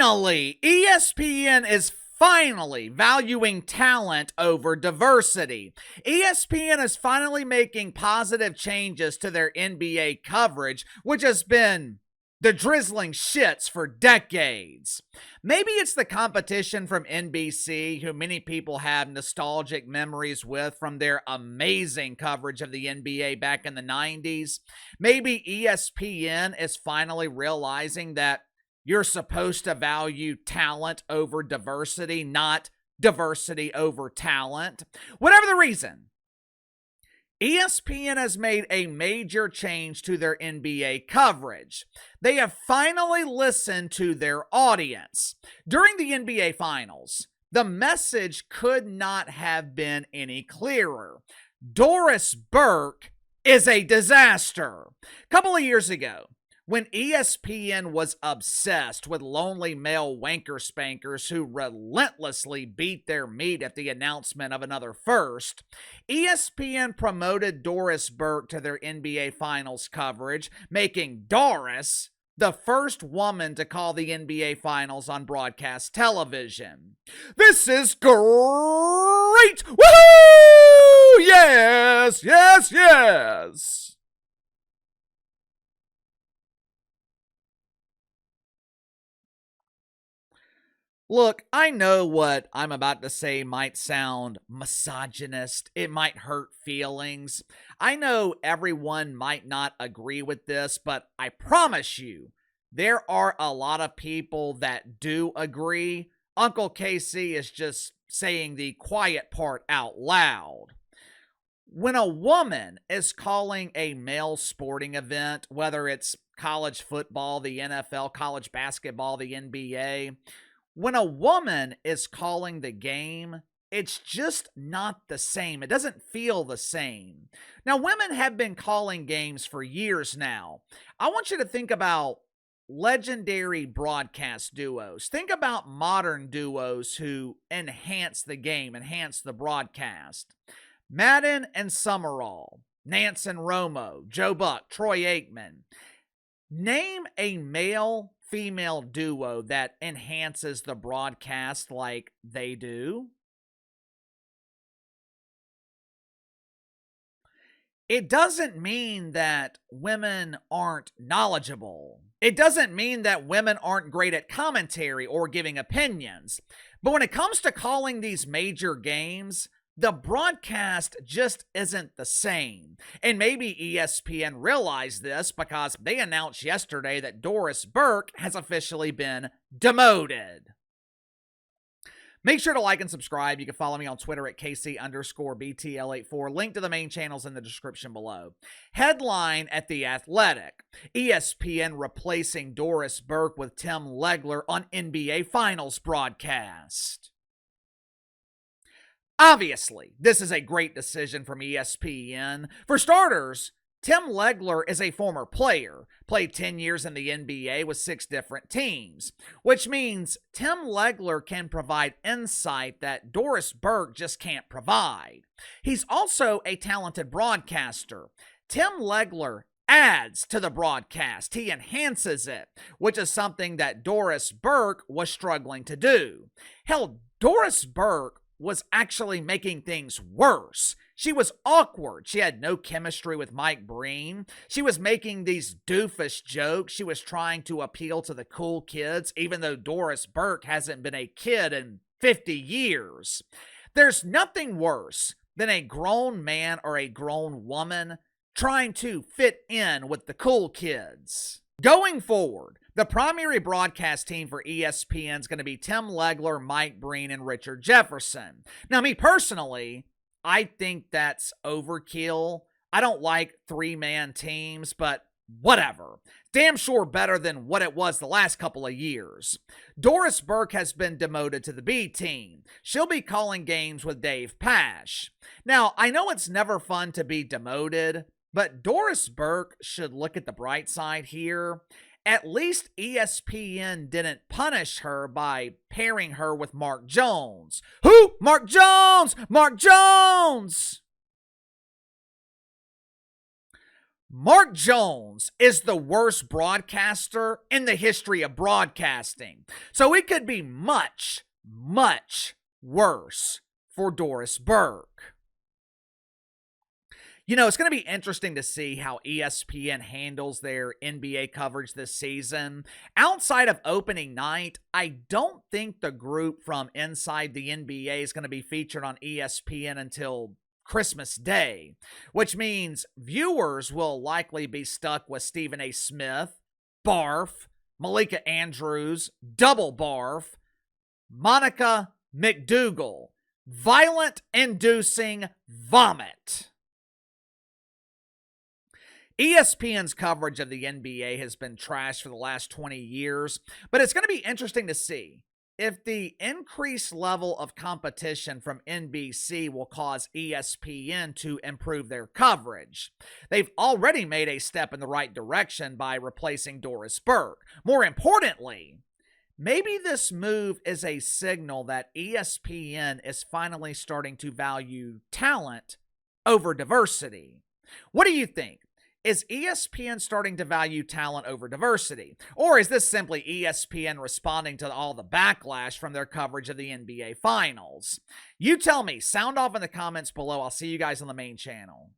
Finally, ESPN is finally valuing talent over diversity. ESPN is finally making positive changes to their NBA coverage, which has been the drizzling shits for decades. Maybe it's the competition from NBC, who many people have nostalgic memories with from their amazing coverage of the NBA back in the 90s. Maybe ESPN is finally realizing that you're supposed to value talent over diversity, not diversity over talent. Whatever the reason, ESPN has made a major change to their NBA coverage. They have finally listened to their audience. During the NBA Finals, the message could not have been any clearer. Doris Burke is a disaster. A couple of years ago, when ESPN was obsessed with lonely male wanker spankers who relentlessly beat their meat at the announcement of another first, ESPN promoted Doris Burke to their NBA Finals coverage, making Doris the first woman to call the NBA Finals on broadcast television. This is great! Woohoo! Yes, yes, yes! Look, I know what I'm about to say might sound misogynist. It might hurt feelings. I know everyone might not agree with this, but I promise you, there are a lot of people that do agree. Uncle KC is just saying the quiet part out loud. When a woman is calling a male sporting event, whether it's college football, the NFL, college basketball, the NBA, when a woman is calling the game, it's just not the same. It doesn't feel the same. Now, women have been calling games for years now. I want you to think about legendary broadcast duos. Think about modern duos who enhance the game, enhance the broadcast. Madden and Summerall, Nance and Romo, Joe Buck, Troy Aikman. Name a male-female duo that enhances the broadcast like they do. It doesn't mean that women aren't knowledgeable. It doesn't mean that women aren't great at commentary or giving opinions. But when it comes to calling these major games, the broadcast just isn't the same. And maybe ESPN realized this because they announced yesterday that Doris Burke has officially been demoted. Make sure to like and subscribe. You can follow me on Twitter at KC_BTL84. Link to the main channels in the description below. Headline at The Athletic: ESPN replacing Doris Burke with Tim Legler on NBA Finals broadcast. Obviously, this is a great decision from ESPN. For starters, Tim Legler is a former player, played 10 years in the NBA with 6 different teams, which means Tim Legler can provide insight that Doris Burke just can't provide. He's also a talented broadcaster. Tim Legler adds to the broadcast. He enhances it, which is something that Doris Burke was struggling to do. Hell, Doris Burke was actually making things worse. She was awkward. She had no chemistry with Mike Breen. She was making these doofus jokes. She was trying to appeal to the cool kids, even though Doris Burke hasn't been a kid in 50 years. There's nothing worse than a grown man or a grown woman trying to fit in with the cool kids. Going forward, the primary broadcast team for ESPN is going to be Tim Legler, Mike Breen, and Richard Jefferson. Now, me personally, I think that's overkill. I don't like 3-man teams, but whatever. Damn sure better than what it was the last couple of years. Doris Burke has been demoted to the B team. She'll be calling games with Dave Pasch. Now, I know it's never fun to be demoted, but Doris Burke should look at the bright side here. At least ESPN didn't punish her by pairing her with Mark Jones. Who? Mark Jones! Mark Jones! Mark Jones is the worst broadcaster in the history of broadcasting. So it could be much, much worse for Doris Burke. You know, it's going to be interesting to see how ESPN handles their NBA coverage this season. Outside of opening night, I don't think the group from inside the NBA is going to be featured on ESPN until Christmas Day, which means viewers will likely be stuck with Stephen A. Smith, Barf, Malika Andrews, Double Barf, Monica McDougal, violent-inducing vomit. ESPN's coverage of the NBA has been trashed for the last 20 years, but it's going to be interesting to see if the increased level of competition from NBC will cause ESPN to improve their coverage. They've already made a step in the right direction by replacing Doris Burke. More importantly, maybe this move is a signal that ESPN is finally starting to value talent over diversity. What do you think? Is ESPN starting to value talent over diversity? Or is this simply ESPN responding to all the backlash from their coverage of the NBA Finals? You tell me. Sound off in the comments below. I'll see you guys on the main channel.